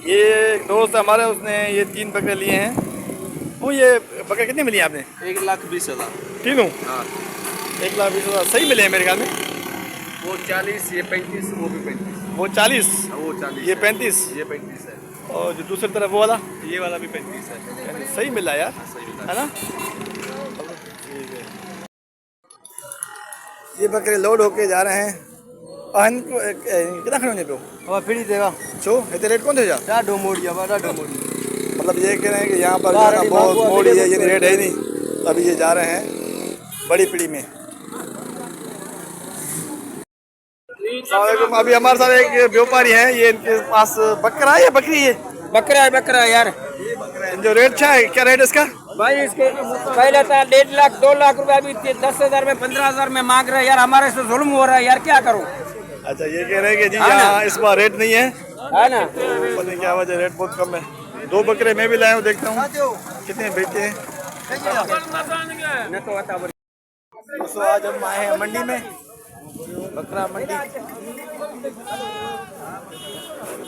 ये एक दोस्त हमारे, उसने ये 3 बकरे लिए हैं। वो ये बकरे कितने मिली आपने? 1,20,000। तीनों हाँ, 1,20,000 सही मिले हैं मेरे ख्याल में। वो 40, ये 35, वो भी 35। वो 40, हाँ, वो 40 ये है। 35, ये 35 है। और जो दूसरी तरफ वो वाला ये वाला भी 35 है। सही मिला यार, हाँ, सही है ना? बता। ठीक है। ये बकरे लोड होके जा रहे हैं। इनको कितना खड़े होने पे हो? अब फ्री देगा छो इतने रेट कौन थे जा? ॾाढो मोड़ी आहे ॾाढो मोड़ी। मतलब ये कह रहे हैं कि यहाँ पर जो है ना बहुत मोड़ी है, ये रेट है ही नहीं। अभी ये जा रहे हैं बड़ी पीढ़ी में। अस्सलामुअलैकुम। अभी हमारे साथ एक व्यापारी है, ये इनके पास बकरा है या बकरी है? बकरा है यार। जो रेट क्या है, क्या रेट है इसका? भाई इसके पहले था 1.5 लाख 2 लाख रुपया, अभी 10,000 में 15,000 में मांग रहे हैं यार। हमारे से जुल्म हो रहा है यार, क्या करूं? अच्छा, ये कह रहे हैं कि जी यहाँ इस बार रेट नहीं है, है ना? पता नहीं क्या वजह, रेट बहुत कम है। 2 बकरे मैं भी लाया हूँ, देखता हूँ कितने बेचते हैं। दोस्तों आज हम आए हैं मंडी में, बकरा मंडी।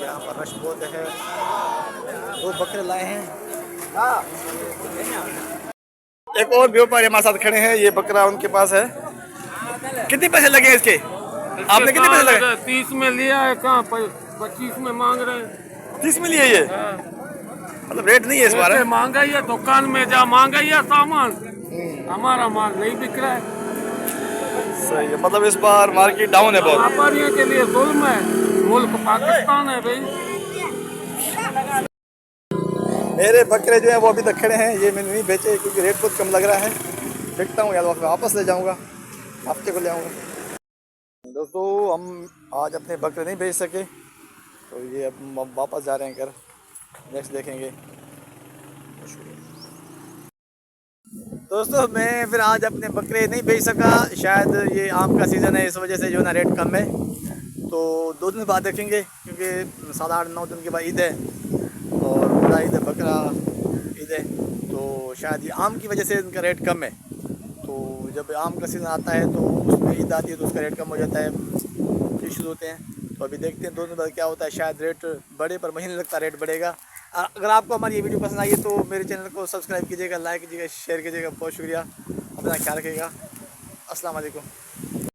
यहाँ पर रश बहुत है। 2 बकरे लाए हैं। एक और व्यापारी हमारे साथ खड़े हैं, ये बकरा उनके पास है। कितने पैसे लगे हैं इसके? आपने कितने पैसे लगे? 30 में लिया है, कहाँ 25 में मांग रहे हैं। 30 में लिए ये? मतलब रेट नहीं है इस बार, ऐसे मांगा ही है, दुकान में जा मांगा ही है सामान, हमारा माल नहीं बिक रहा है। सही है। मतलब इस बार मार्केट डाउन है बहुत। व्यापारियों के लिए जुल्म है, मुल्क पाकिस्तान है भाई। मेरे बकरे जो है वो अभी तक खड़े हैं, ये मैंने नहीं बेचे क्योंकि रेट बहुत कम लग रहा है। देखता हूँ यार, वापस ले जाऊँगा, हफ्ते को ले आऊँगा। दोस्तों हम आज अपने बकरे नहीं बेच सके, तो ये अब वापस जा रहे हैं घर, नेक्स्ट देखेंगे। दोस्तों मैं फिर आज अपने बकरे नहीं बेच सका, शायद ये आम का सीज़न है, इस वजह से जो है ना रेट कम है। तो 2 दिन बाद देखेंगे, क्योंकि 7 8 9 दिन के बाद ईद है, और बड़ा ईद है, बकरा ईद है, तो शायद ये आम की वजह से इनका रेट कम है। तो जब आम का सीज़न आता है तो उसमें ईद आती है तो उसका रेट कम हो जाता है, इशूज़ होते हैं। तो अभी देखते हैं 2 दिन बाद क्या होता है, शायद रेट बढ़े, पर मुझे नहीं लगता रेट बढ़ेगा। अगर आपको हमारी ये वीडियो पसंद आई है तो मेरे चैनल को सब्सक्राइब कीजिएगा, लाइक कीजिएगा, शेयर कीजिएगा। बहुत शुक्रिया, अपना ख्याल रखिएगा। अस्सलाम वालेकुम।